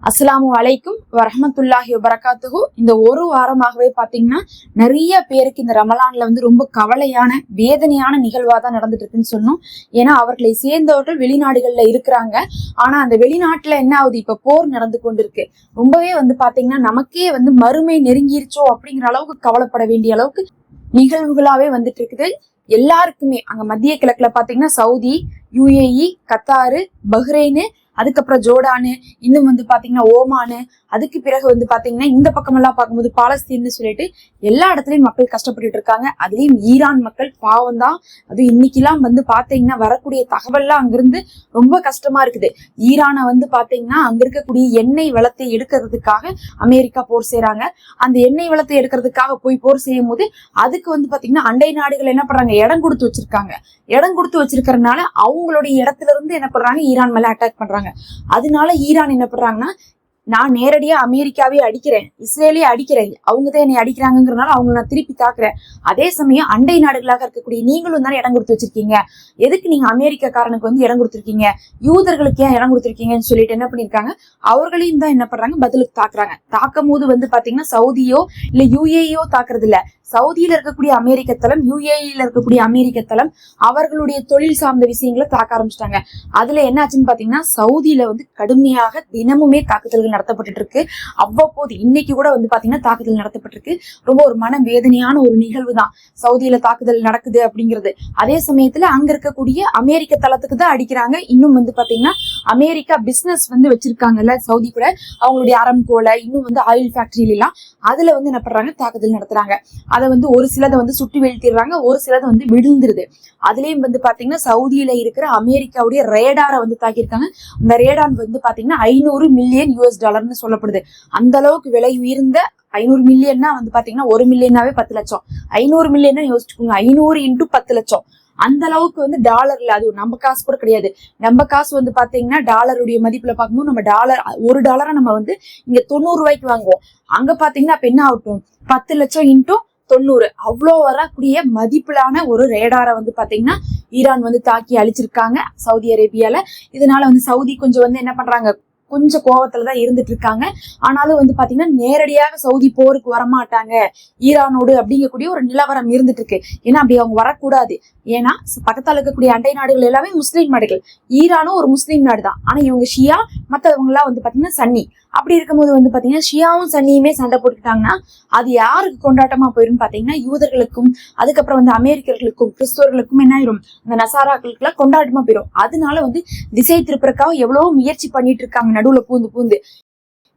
அஸ்ஸலாமு அலைக்கும் வரஹ்மத்துல்லாஹி வபரகாத்துஹு. இந்த ஒரு வாரமாகவே பாத்தீங்கன்னா நிறைய பேருக்கு இந்த ரமலான்ல ரொம்ப கவலையான வேதனையான நிகழ்வா தான் நடந்துட்டு இருக்குன்னு சொன்னோம். ஏன்னா அவர்களை சேர்ந்தவர்கள் வெளிநாடுகள்ல இருக்கிறாங்க. ஆனா அந்த வெளிநாட்டுல என்ன ஆகுது, இப்ப போர் நடந்து கொண்டிருக்கு. ரொம்பவே பாத்தீங்கன்னா நமக்கே மறுமை நெருங்கிருச்சோ அப்படிங்கிற அளவுக்கு கவலைப்பட வேண்டிய அளவுக்கு நிகழ்வுகளாவே வந்துட்டு இருக்குது. எல்லாருக்குமே அங்க மத்திய கிழக்குல பாத்தீங்கன்னா சவுதி, யுஏஇ, கத்தாரு, பஹ்ரைனு, அதுக்கப்புறம் ஜோர்டானு, இன்னும் பாத்தீங்கன்னா ஓமானு, அதுக்கு பிறகு பாத்தீங்கன்னா இந்த பக்கம் எல்லாம் பார்க்கும்போது பாலஸ்தீன்னு சொல்லிட்டு எல்லா இடத்துலயும் மக்கள் கஷ்டப்பட்டுட்டு இருக்காங்க. அதுலயும் ஈரான் மக்கள் பாவம் தான். அது இன்னைக்கெல்லாம் பாத்தீங்கன்னா வரக்கூடிய தகவல்லாம் அங்கிருந்து ரொம்ப கஷ்டமா இருக்குது. ஈரானை பாத்தீங்கன்னா அங்க இருக்கக்கூடிய எண்ணெய் வளத்தை எடுக்கிறதுக்காக அமெரிக்கா போர் செய்யறாங்க. அந்த எண்ணெய் வளத்தை எடுக்கிறதுக்காக போய் போர் செய்யும் போது அதுக்கு பாத்தீங்கன்னா அண்டை நாடுகள் என்ன பண்றாங்க, இடம் கொடுத்து வச்சிருக்காங்க. இடம் கொடுத்து வச்சிருக்கிறதுனால அவங்களுடைய இடத்துல இருந்து என்ன பண்றாங்க, ஈரான் மேல அட்டாக் பண்றாங்க. அதனால ஈரான் என்ன பண்றாங்கன்னா, நான் நேரடியா அமெரிக்காவே அடிக்கிறேன், இஸ்ரேலே அடிக்கிறேன், அவங்கதான் என்னை அடிக்கிறாங்கிறதுனால அவங்க நான் திருப்பி தாக்குறேன். அதே சமயம் அண்டை நாடுகளாக இருக்கக்கூடிய நீங்களும் தானே இடம் கொடுத்து வச்சிருக்கீங்க, எதுக்கு நீங்க அமெரிக்காக்காரனுக்கு இடம் கொடுத்துருக்கீங்க, யூதர்களுக்கு ஏன் இடம் கொடுத்துருக்கீங்கன்னு சொல்லிட்டு என்ன பண்ணிருக்காங்க, அவர்களையும் தான் என்ன பண்றாங்க, பதிலுக்கு தாக்குறாங்க. தாக்கும் போது பாத்தீங்கன்னா சவுதியோ இல்ல யுஏஇயோ தாக்குறது இல்ல, சவுதியில இருக்கக்கூடிய அமெரிக்க தளம், யுஏஇல இருக்கக்கூடிய அமெரிக்க தளம், அவர்களுடைய தொழில் சார்ந்த விஷயங்களை தாக்க ஆரம்பிச்சிட்டாங்க. அதுல என்னாச்சுன்னு பாத்தீங்கன்னா சவுதியில கடுமையாக தினமுமே தாக்குதல்கள் நடத்தப்பட்டு இருக்கு. அவ்வப்போது இன்னைக்கு கூட பாத்தீங்கன்னா தாக்குதல் நடத்தப்பட்டிருக்கு. ரொம்ப ஒரு மன வேதனையான ஒரு நிகழ்வு தான் சவுதியில தாக்குதல் நடக்குது அப்படிங்கிறது. அதே சமயத்துல அங்க இருக்கக்கூடிய அமெரிக்க தளத்துக்கு தான் அடிக்கிறாங்க. இன்னும் பாத்தீங்கன்னா அமெரிக்கா பிசினஸ் வச்சிருக்காங்கல்ல சவுதி கூட, அவங்களுடைய அரம்கோல, இன்னும் ஆயில் ஃபேக்டரியில எல்லாம் அதுல என்ன பண்றாங்க, தாக்குதல் நடத்துறாங்க. அதை ஒரு சிலதை சுட்டு வீழ்த்திடுறாங்க, ஒரு சிலது விழுந்துருது. அதுலயும் பாத்தீங்கன்னா சவுதியில இருக்கிற அமெரிக்காவுடைய ரேடாரை தாக்கியிருக்காங்க. அந்த ரேடான் பாத்தீங்கன்னா 500 மில்லியன் US டாலர்னு சொல்லப்படுது. அந்த அளவுக்கு விலை உயர்ந்த 500 மில்லியன்னா பாத்தீங்கன்னா 1 மில்லியனாவே 10 லட்சம். 500 மில்லியன் யோசிச்சுக்கோங்க, 500 × 10 லட்சம். அந்த அளவுக்கு டாலர்ல, அது நம்ம காசு கூட கிடையாது. நம்ம காசு பாத்தீங்கன்னா டாலருடைய மதிப்புல பார்க்கும்போது நம்ம டாலர் $1 நம்ம இங்க 90 ரூபாய்க்கு வாங்குவோம். அங்க பாத்தீங்கன்னா அப்ப என்ன ஆகட்டும், 10 லட்சம் × 90, அவ்வளோ வரக்கூடிய மதிப்பிலான ஒரு ரேடாரை பாத்தீங்கன்னா ஈரான் தாக்கி அழிச்சிருக்காங்க சவுதி அரேபியால. இதனால சவுதி கொஞ்சம் என்ன பண்றாங்க, கொஞ்சம் கோவத்துலதான் இருந்துட்டு இருக்காங்க. ஆனாலும் பாத்தீங்கன்னா நேரடியாக சவுதி போருக்கு வரமாட்டாங்க ஈரானோடு அப்படிங்கக்கூடிய ஒரு நிலவரம் இருந்துட்டு இருக்கு. ஏன்னா அப்படி அவங்க வரக்கூடாது. ஏன்னா பக்கத்தால் இருக்கக்கூடிய அண்டை நாடுகள் எல்லாமே முஸ்லீம் நாடுகள், ஈரானும் ஒரு முஸ்லீம் நாடு தான். ஆனா இவங்க ஷியா, மற்றவங்க எல்லாம் பாத்தீங்கன்னா சன்னி. அப்படி இருக்கும்போது பாத்தீங்கன்னா ஷியாவும் சன்னியுமே சண்டை போட்டுக்கிட்டாங்கன்னா அது யாருக்கு கொண்டாட்டமா போயிரும் பாத்தீங்கன்னா யூதர்களுக்கும், அதுக்கப்புறம் அமெரிக்கர்களுக்கும், கிறிஸ்தவர்களுக்கும் என்ன ஆயிரும், அந்த நசாராக்களுக்கு எல்லாம் கொண்டாட்டமா போயிரும். அதனால திசை திருப்பறக்காக எவ்வளவோ முயற்சி பண்ணிட்டு இருக்காங்க நடுவுல பூந்து.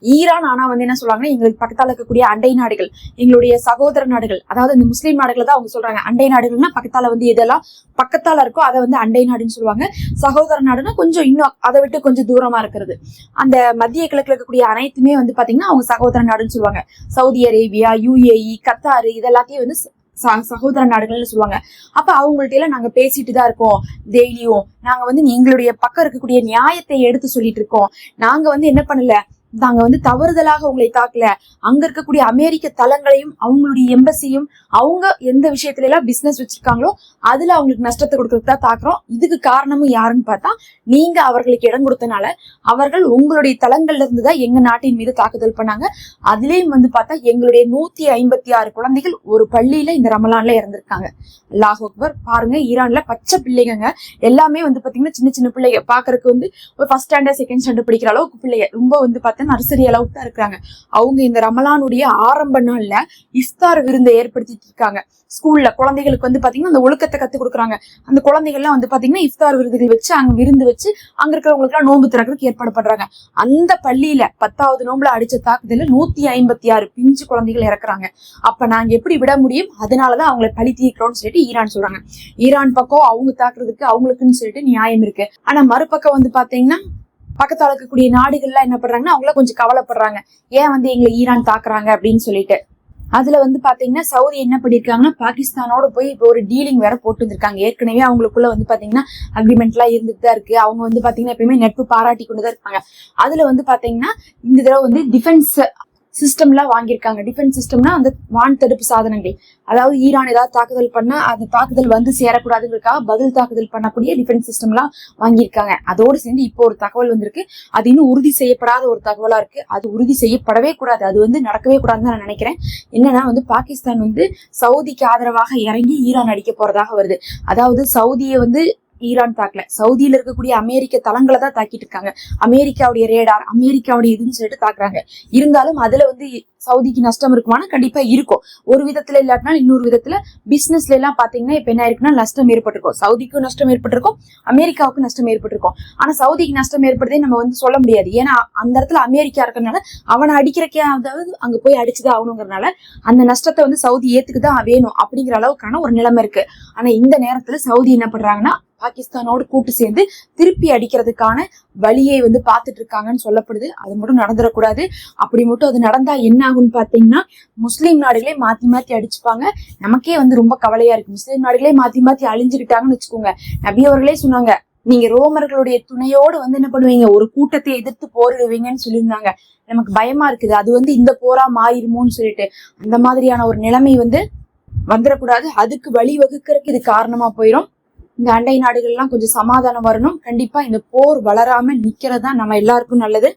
ஈரான் ஆனா என்ன சொல்றாங்கன்னா, எங்களுக்கு பக்கத்தால இருக்கக்கூடிய அண்டை நாடுகள், எங்களுடைய சகோதர நாடுகள், அதாவது இந்த முஸ்லீம் நாடுகளை தான் அவங்க சொல்றாங்க. அண்டை நாடுகள்னா பக்கத்தால எதெல்லாம் பக்கத்தால இருக்கோ அதை அண்டை நாடுன்னு சொல்லுவாங்க. சகோதர நாடுன்னா கொஞ்சம் இன்னும் அதை விட்டு கொஞ்சம் தூரமா இருக்கிறது. அந்த மத்திய கிழக்குல இருக்கக்கூடிய அனைத்துமே பாத்தீங்கன்னா அவங்க சகோதர நாடுன்னு சொல்லுவாங்க. சவுதி அரேபியா, யுஏஇ, கத்தாரு, இதெல்லாத்தையும் சகோதர நாடுகள்னு சொல்லுவாங்க. அப்ப அவங்கள்ட்ட எல்லாம் நாங்க பேசிட்டு தான் இருக்கோம் டெய்லியும். நாங்க எங்களுடைய பக்கம் இருக்கக்கூடிய நியாயத்தை எடுத்து சொல்லிட்டு இருக்கோம். நாங்க என்ன பண்ணல, நாங்க தவறுதலாக உங்களை தாக்கல. அங்க இருக்கக்கூடிய அமெரிக்க தளங்களையும் அவங்களுடைய எம்பசியும் அவங்க எந்த விஷயத்துல எல்லாம் பிசினஸ் வச்சிருக்காங்களோ அதுல அவங்களுக்கு நஷ்டத்தை கொடுக்கறதுக்கு தான் தாக்குறோம். இதுக்கு காரணமும் யாருன்னு பார்த்தா நீங்க அவர்களுக்கு இடம் கொடுத்தனால அவர்கள் உங்களுடைய தளங்கள்ல இருந்துதான் எங்க நாட்டின் மீது தாக்குதல் பண்ணாங்க. அதுலயும் பார்த்தா எங்களுடைய 156 குழந்தைகள் ஒரு பள்ளியில இந்த ரமலான்ல இறந்திருக்காங்க. அல்லாஹ் அக்பர். பாருங்க, ஈரான்ல பச்சை பிள்ளைங்க எல்லாமே பாத்தீங்கன்னா சின்ன சின்ன பிள்ளைங்க, பாக்குறதுக்கு ஒரு ஃபர்ஸ்ட் ஸ்டாண்டர்ட் செகண்ட் ஸ்டாண்டர்ட் படிக்கிற அளவுக்கு பிள்ளைங்க, ரொம்ப நர்சரி அளவுக்கு தான் இருக்கிறாங்க. அவங்க இந்த ரமலானுடைய ஆரம்ப நாள்ல இஃப்தார் விருந்தை ஏற்படுத்திட்டு இருக்காங்க. ஸ்கூல்ல குழந்தைகளுக்கு பாத்தீங்கன்னா அந்த ஒழுக்கத்தை கத்து கொடுக்குறாங்க. அந்த குழந்தைகள்லாம் பாத்தீங்கன்னா இஃப்தார் விருதுகள் வச்சு அங்க விருந்து வச்சு அங்க இருக்கிறவங்களுக்கு எல்லாம் நோன்பு திறக்கிறதுக்கு ஏற்பாடு பண்றாங்க. அந்த பள்ளியில 10வது நோம்புல அடிச்ச தாக்குதல 156 பிஞ்சு குழந்தைகள் இறக்குறாங்க. அப்ப நாங்க எப்படி விட முடியும்? அதனாலதான் அவங்களை பழி தீர்க்கிறோம்னு சொல்லிட்டு ஈரான் சொல்றாங்க. ஈரான் பக்கம் அவங்க தாக்குறதுக்கு அவங்களுக்குன்னு சொல்லிட்டு நியாயம் இருக்கு. ஆனா மறுபக்கம் பாத்தீங்கன்னா பக்கத்தால இருக்கக்கூடிய நாடுகள்லாம் என்ன பண்றாங்கன்னா அவங்கள கொஞ்சம் கவலைப்படுறாங்க, ஏன் எங்களை ஈரான் தாக்குறாங்க அப்படின்னு சொல்லிட்டு. அதுல பாத்தீங்கன்னா சவுதி என்ன பண்ணிருக்காங்கன்னா பாகிஸ்தானோட போய் இப்போ ஒரு டீலிங் வேற போட்டு வந்திருக்காங்க. ஏற்கனவே அவங்களுக்குள்ள பாத்தீங்கன்னா அக்ரிமெண்ட் எல்லாம் இருந்துட்டு தான் இருக்கு. அவங்க பாத்தீங்கன்னா எப்பயுமே நட்பு பாராட்டி கொண்டுதான் இருப்பாங்க. அதுல பாத்தீங்கன்னா இந்த தடவை டிஃபென்ஸ் சிஸ்டம்லாம் வாங்கியிருக்காங்க. டிஃபென்ஸ் சிஸ்டம்னா அந்த வான் தடுப்பு சாதனங்கள், அதாவது ஈரான் ஏதாவது தாக்குதல் பண்ணா அந்த தாக்குதல் வந்து சேரக்கூடாதுங்கிறதுக்காக பதில் தாக்குதல் பண்ணக்கூடிய டிஃபென்ஸ் சிஸ்டம்லாம் வாங்கியிருக்காங்க. அதோடு சேர்ந்து இப்போ ஒரு தகவல் வந்திருக்கு. அது இன்னும் உறுதி செய்யப்படாத ஒரு தகவலா இருக்கு. அது உறுதி செய்யப்படவே கூடாது, அது வந்து நடக்கவே கூடாதுன்னு நான் நினைக்கிறேன். என்னன்னா வந்து பாகிஸ்தான் வந்து சவுதிக்கு ஆதரவாக இறங்கி ஈரான் அடிக்க போறதாக வருது. அதாவது சவுதியை வந்து ஈரான் தாக்கல, சவுதியில இருக்கக்கூடிய அமெரிக்க தளங்களை தான் தாக்கிட்டு இருக்காங்க. அமெரிக்காவுடைய ரேடார், அமெரிக்காவுடைய இதுன்னு சொல்லிட்டு தாக்குறாங்க. இருந்தாலும் அதுல வந்து சவுதிக்கு நஷ்டம் இருக்குமானா கண்டிப்பா இருக்கும். ஒரு விதத்துல இல்லாட்டினாலும் இன்னொரு விதத்துல பிசினஸ்ல எல்லாம் பாத்தீங்கன்னா இப்ப என்ன இருக்குன்னா நஷ்டம் ஏற்பட்டிருக்கும். சவுதிக்கும் நஷ்டம் ஏற்பட்டிருக்கும், அமெரிக்காவுக்கும் நஷ்டம் ஏற்பட்டிருக்கும். ஆனா சவுதிக்கு நஷ்டம் ஏற்படுறதே நம்ம வந்து சொல்ல முடியாது. ஏன்னா அந்த இடத்துல அமெரிக்கா இருக்கிறதுனால அவனை அடிக்கிறக்கே, அதாவது அங்க போய் அடிச்சுதான் ஆகணுங்கிறதுனால அந்த நஷ்டத்தை வந்து சவுதி ஏத்துக்குதான் வேணும் அப்படிங்கிற அளவுக்கான ஒரு நிலைமை இருக்கு. ஆனா இந்த நேரத்துல சவுதி என்ன பண்றாங்கன்னா பாகிஸ்தானோடு கூட்டு சேர்ந்து திருப்பி அடிக்கிறதுக்கான வழியை வந்து பாத்துட்டு இருக்காங்கன்னு சொல்லப்படுது. அது மட்டும் நடந்துடக்கூடாது. அப்படி மட்டும் அது நடந்தா என்ன ஆகும்னு பாத்தீங்கன்னா முஸ்லீம் நாடுகளே மாத்தி மாத்தி அடிச்சுப்பாங்க. நமக்கே வந்து ரொம்ப கவலையா இருக்கு. முஸ்லீம் நாடுகளே மாத்தி மாத்தி அழிஞ்சுக்கிட்டாங்கன்னு வச்சுக்கோங்க. நபி அவர்களே சொன்னாங்க, நீங்க ரோமர்களுடைய துணையோடு வந்து என்ன பண்ணுவீங்க, ஒரு கூட்டத்தை எதிர்த்து போரிடுவீங்கன்னு சொல்லியிருந்தாங்க. நமக்கு பயமா இருக்குது, அது வந்து இந்த போரா மாறிடுமோன்னு சொல்லிட்டு. அந்த மாதிரியான ஒரு நிலைமை வந்து வந்துடக்கூடாது. அதுக்கு வழி வகுக்கிறதுக்கு இது காரணமா போயிடும். இந்த அண்டை நாடுகள்லாம் கொஞ்சம் சமாதானம் வரணும். கண்டிப்பா இந்த போர் வளராம நிக்கிறதா நம்ம எல்லாருக்கும் நல்லது.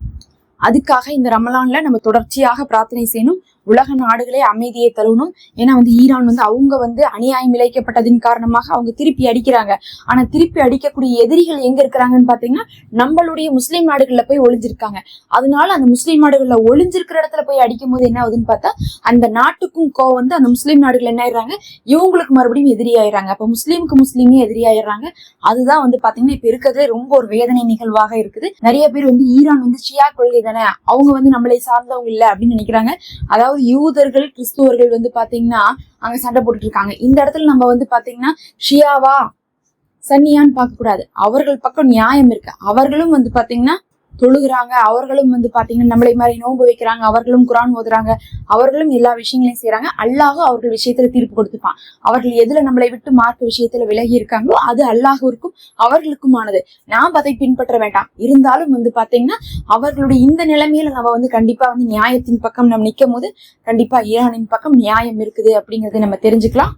அதுக்காக இந்த ரமலான்ல நம்ம தொடர்ச்சியாக பிரார்த்தனை செய்யணும். உலக நாடுகளே அமைதியை தழுவணும். ஏன்னா வந்து ஈரான் வந்து அவங்க வந்து அநியாயம் இழைக்கப்பட்டதின் காரணமாக அவங்க திருப்பி அடிக்கிறாங்க. ஆனா திருப்பி அடிக்கக்கூடிய எதிரிகள் எங்க இருக்கிறாங்கன்னு பாத்தீங்கன்னா நம்மளுடைய முஸ்லீம் நாடுகள்ல போய் ஒளிஞ்சிருக்காங்க. அதனால அந்த முஸ்லீம் நாடுகள்ல ஒளிஞ்சிருக்கிற இடத்துல போய் அடிக்கும் போது என்ன ஆகுதுன்னு பார்த்தா அந்த நாட்டுக்கும் கோவம் வந்து அந்த முஸ்லீம் நாடுகள் என்ன ஆயிடுறாங்க, இவங்களுக்கு மறுபடியும் எதிரியாயிடுறாங்க. அப்ப முஸ்லீமுக்கு முஸ்லீமே எதிரியாயிடுறாங்க. அதுதான் வந்து பாத்தீங்கன்னா இப்ப இருக்கிறதுல ரொம்ப ஒரு வேதனை நிகழ்வாக இருக்குது. நிறைய பேர் வந்து ஈரான் வந்து ஷியா கொள்கை தானே, அவங்க வந்து நம்மளை சார்ந்தவங்க இல்ல அப்படின்னு நினைக்கிறாங்க. அதாவது யூதர்கள் கிறிஸ்துவர்கள் வந்து பாத்தீங்கன்னா அங்க சண்டை போட்டுட்டு இருக்காங்க. இந்த இடத்துல நம்ம வந்து பாத்தீங்கன்னா ஷியாவா சன்னியான்னு பார்க்க கூடாது. அவர்கள் பக்கம் நியாயம் இருக்கு. அவர்களும் வந்து பாத்தீங்கன்னா தொழுகிறாங்க, அவர்களும் வந்து பாத்தீங்கன்னா நம்மளை மாதிரி நோன்பு வைக்கிறாங்க, அவர்களும் குரான் ஓதுறாங்க, அவர்களும் எல்லா விஷயங்களையும் செய்யறாங்க. அல்லாஹ் அவர்கள் விஷயத்துல தீர்ப்பு கொடுத்துப்பான். அவர்கள் எதுல நம்மளை விட்டு மார்க்க விஷயத்துல விலகி இருக்காங்களோ அது அல்லாஹ்விற்கும் அவர்களுக்குமானது. நாம் அதை பின்பற்ற வேண்டாம். இருந்தாலும் வந்து பாத்தீங்கன்னா அவர்களுடைய இந்த நிலைமையில நம்ம வந்து கண்டிப்பா வந்து நியாயத்தின் பக்கம் நம்ம நிக்கும் போது கண்டிப்பா ஈரானின் பக்கம் நியாயம் இருக்குது அப்படிங்கறத நம்ம தெரிஞ்சுக்கலாம்.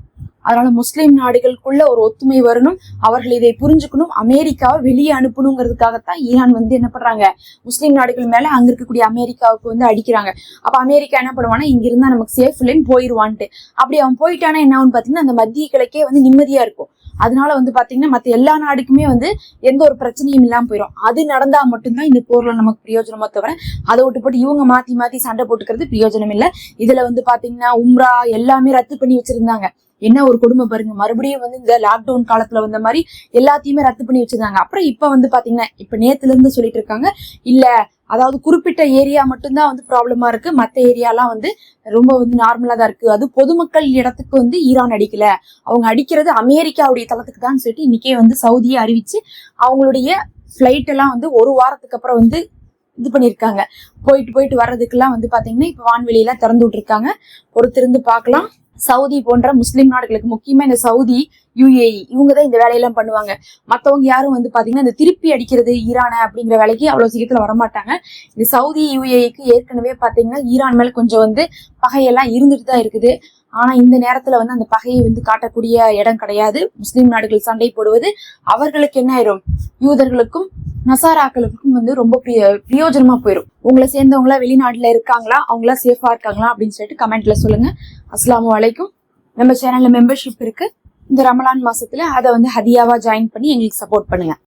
அதனால முஸ்லிம் நாடுகளுக்குள்ள ஒரு ஒத்துமை வரணும். அவர்கள் இதை புரிஞ்சுக்கணும். அமெரிக்காவை வெளியே அனுப்பணுங்கிறதுக்காகத்தான் ஈரான் வந்து என்ன பண்றாங்க, முஸ்லிம் நாடுகள் மேல அங்க இருக்கக்கூடிய அமெரிக்காவுக்கு வந்து அடிக்கிறாங்க. அப்ப அமெரிக்கா என்ன பண்ணுவானா, இங்க இருந்தா நமக்கு சேஃப் இல்லைன்னு போயிருவான்ட்டு. அப்படி அவன் போயிட்டானா என்ன ஆகுன்னு பாத்தீங்கன்னா அந்த மத்திய கிழக்கே வந்து நிம்மதியா இருக்கும். அதனால வந்து பாத்தீங்கன்னா மத்த எல்லா நாடுக்குமே வந்து எந்த ஒரு பிரச்சனையும் இல்லாம போயிடும். அது நடந்தா மட்டும்தான் இந்த போர்ல நமக்கு பிரயோஜனமா தவிர அதை விட்டு போட்டு இவங்க மாத்தி மாத்தி சண்டை போட்டுக்கிறது பிரயோஜனம் இல்ல. இதுல வந்து பாத்தீங்கன்னா உம்ரா எல்லாமே ரத்து பண்ணி வச்சிருந்தாங்க. என்ன ஒரு கொடுமை பாருங்க, மறுபடியும் வந்து இந்த லாக்டவுன் காலத்துல வந்த மாதிரி எல்லாத்தையுமே ரத்து பண்ணி வச்சிருந்தாங்க. அப்புறம் இப்ப வந்து பாத்தீங்கன்னா இப்ப நேத்துல இருந்து சொல்லிட்டு இருக்காங்க, இல்ல அதாவது குறிப்பிட்ட ஏரியா மட்டும்தான் வந்து ப்ராப்ளமா இருக்கு, மத்த ஏரியாலாம் வந்து ரொம்ப வந்து நார்மலா தான் இருக்கு. அது பொதுமக்கள் இடத்துக்கு வந்து ஈரான் அடிக்கல, அவங்க அடிக்கிறது அமெரிக்காவுடைய தளத்துக்கு தான் சொல்லிட்டு இன்னைக்கே வந்து சவுதியை அறிவிச்சு அவங்களுடைய பிளைட் எல்லாம் வந்து ஒரு வாரத்துக்கு அப்புறம் வந்து இது பண்ணிருக்காங்க. போயிட்டு வர்றதுக்கெல்லாம் வந்து பாத்தீங்கன்னா இப்ப வான்வெளியெல்லாம் திறந்து விட்டுருக்காங்க. பொறுத்திருந்து பார்க்கலாம். சவுதி போன்ற முஸ்லிம் நாடுகளுக்கு, முக்கியமா இந்த சவுதி UAE இவங்கதான் இந்த வேலையெல்லாம் பண்ணுவாங்க. மத்தவங்க யாரும் வந்து பாத்தீங்கன்னா இந்த திருப்பி அடிக்கிறது ஈரான அப்படிங்கிற வேலைக்கு அவ்வளவு சீக்கிரத்துல வரமாட்டாங்க. இந்த சவுதி UAEக்கு ஏற்கனவே பாத்தீங்கன்னா ஈரான் மேல கொஞ்சம் வந்து பகையெல்லாம் இருந்துட்டு தான் இருக்குது. ஆனா இந்த நேரத்துல வந்து அந்த பகையை வந்து காட்டக்கூடிய இடம் கிடையாது. முஸ்லிம் நாடுகள் சண்டை போடுவது அவர்களுக்கு என்ன ஆயிரும், யூதர்களுக்கும் நசாராக்களுக்கும் வந்து ரொம்ப பிரயோஜனமா போயிடும். உங்களை சேர்ந்தவங்களா வெளிநாட்டுல இருக்காங்களா, அவங்களா சேஃபா இருக்காங்களா அப்படின்னு சொல்லிட்டு கமெண்ட்ல சொல்லுங்க. அஸ்ஸலாமு அலைக்கும். நம்ம சேனல்ல மெம்பர்ஷிப் இருக்கு. இந்த ரமலான் மாசத்துல அதை வந்து ஹதியாவா ஜாயின் பண்ணி எங்களுக்கு சப்போர்ட் பண்ணுங்க.